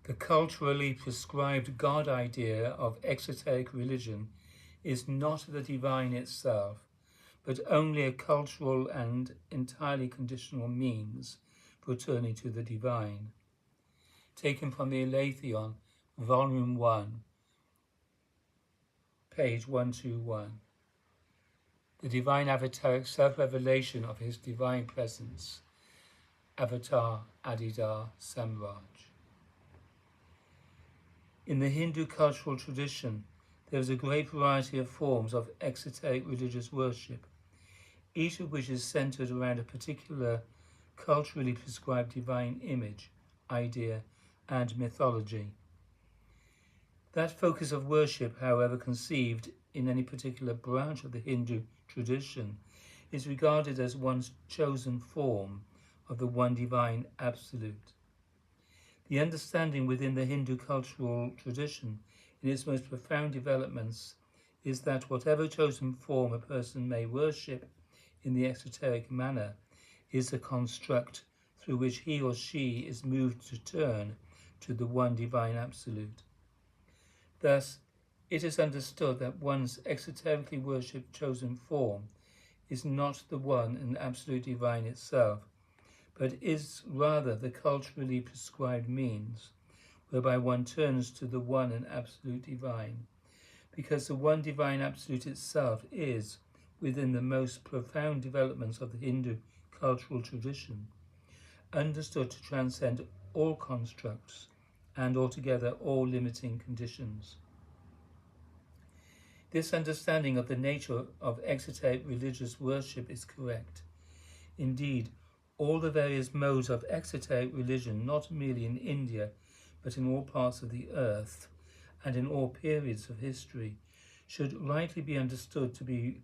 The culturally prescribed God idea of exoteric religion is not the divine itself, but only a cultural and entirely conditional means for turning to the divine. Taken from the ALETHEON, Volume 1, page 121. The divine avataric self-revelation of his divine presence, Avatar Adidar Samraj. In the Hindu cultural tradition, there is a great variety of forms of exoteric religious worship, each of which is centered around a particular culturally prescribed divine image, idea, and mythology. That focus of worship, however conceived in any particular branch of the Hindu tradition, is regarded as one's chosen form of the one divine absolute. The understanding within the Hindu cultural tradition, in its most profound developments, is that whatever chosen form a person may worship in the exoteric manner is a construct through which he or she is moved to turn to the one divine absolute. Thus, it is understood that one's exoterically worshipped chosen form is not the one and absolute divine itself, but is rather the culturally prescribed means whereby one turns to the one and absolute divine, because the one divine absolute itself is, within the most profound developments of the Hindu cultural tradition, understood to transcend all constructs and altogether all limiting conditions. This understanding of the nature of exoteric religious worship is correct. Indeed, all the various modes of exoteric religion, not merely in India, but in all parts of the earth and in all periods of history, should rightly be understood to be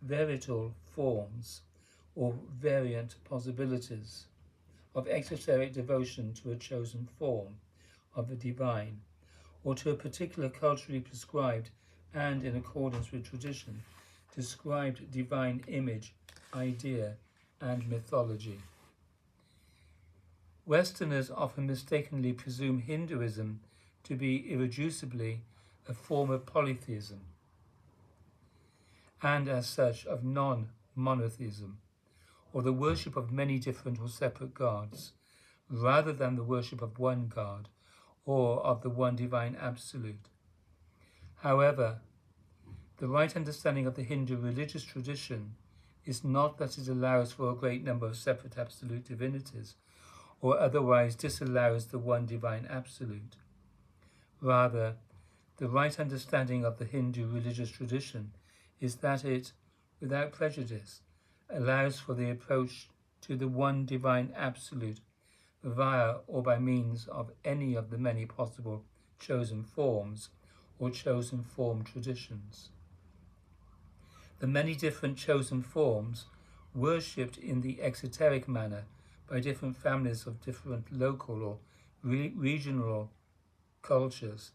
veritable forms or variant possibilities of exoteric devotion to a chosen form of the divine, or to a particular culturally prescribed and, in accordance with tradition, described divine image, idea, and mythology. Westerners often mistakenly presume Hinduism to be irreducibly a form of polytheism, and as such of non-monotheism, or the worship of many different or separate gods, rather than the worship of one God, or of the one divine absolute. However, the right understanding of the Hindu religious tradition is not that it allows for a great number of separate absolute divinities, or otherwise disallows the one divine absolute. Rather, the right understanding of the Hindu religious tradition is that it, without prejudice, allows for the approach to the one divine absolute via or by means of any of the many possible chosen forms or chosen form traditions. The many different chosen forms, worshipped in the exoteric manner by different families of different local or regional cultures,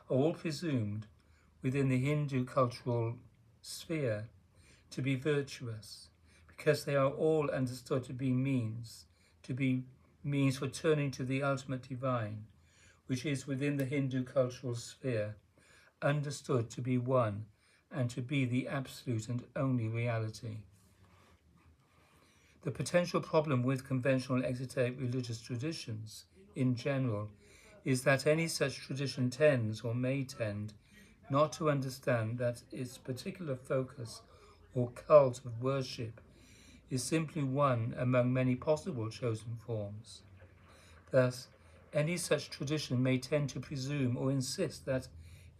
are all presumed within the Hindu cultural sphere to be virtuous, because they are all understood to be means for turning to the ultimate divine, which is within the Hindu cultural sphere understood to be one and to be the absolute and only reality. The potential problem with conventional exoteric religious traditions in general is that any such tradition tends or may tend not to understand that its particular focus or cult of worship is simply one among many possible chosen forms. Thus, any such tradition may tend to presume or insist that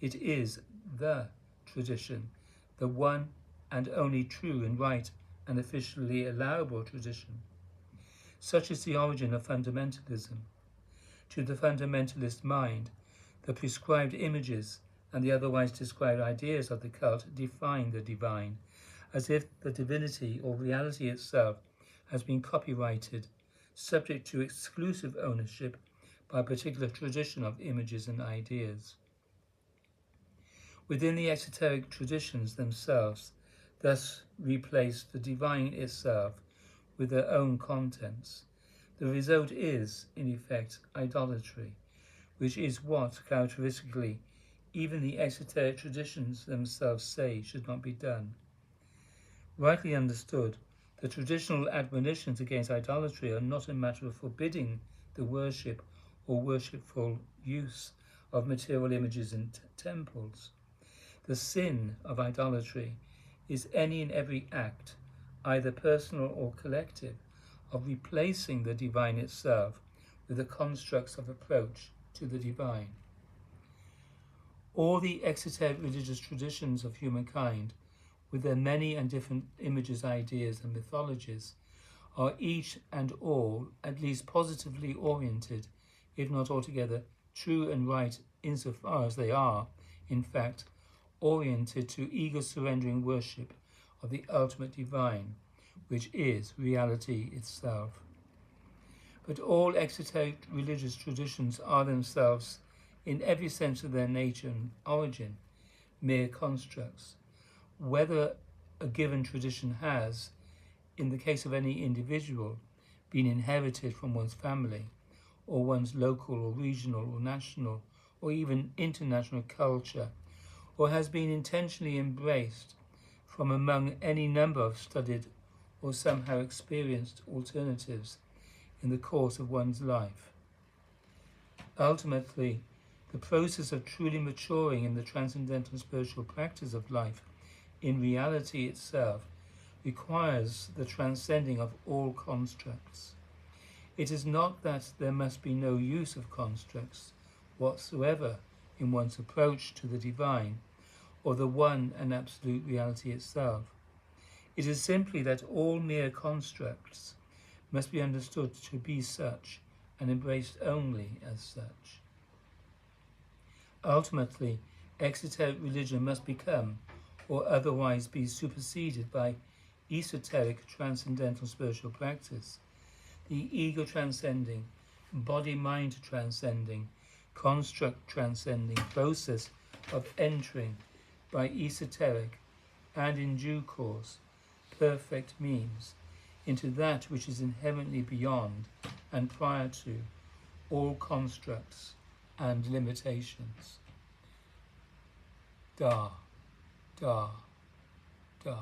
it is the tradition, the one and only true and right and officially allowable tradition. Such is the origin of fundamentalism. To the fundamentalist mind, the prescribed images and the otherwise described ideas of the cult define the divine, as if the divinity or reality itself has been copyrighted, subject to exclusive ownership by a particular tradition of images and ideas. Within the exoteric traditions themselves, thus replace the divine itself with their own contents. The result is, in effect, idolatry, which is what, characteristically, even the exoteric traditions themselves say should not be done. Rightly understood, the traditional admonitions against idolatry are not a matter of forbidding the worship or worshipful use of material images in temples. The sin of idolatry is any and every act, either personal or collective, of replacing the divine itself with the constructs of approach to the divine. All the exoteric religious traditions of humankind, with their many and different images, ideas, and mythologies, are each and all at least positively oriented, if not altogether true and right insofar as they are, in fact, oriented to eager surrendering worship of the ultimate divine, which is reality itself. But all exoteric religious traditions are themselves, in every sense of their nature and origin, mere constructs. Whether a given tradition has, in the case of any individual, been inherited from one's family, or one's local or regional or national or even international culture, or has been intentionally embraced from among any number of studied or somehow experienced alternatives in the course of one's life. Ultimately, the process of truly maturing in the transcendental spiritual practice of life in reality itself requires the transcending of all constructs. It is not that there must be no use of constructs whatsoever in one's approach to the divine or the one and absolute reality itself. It is simply that all mere constructs must be understood to be such and embraced only as such. Ultimately, exoteric religion must become, or otherwise be superseded by, esoteric transcendental spiritual practice, the ego transcending, body-mind transcending, construct transcending process of entering by esoteric and in due course perfect means into that which is inherently beyond and prior to all constructs and limitations. Da, da, da.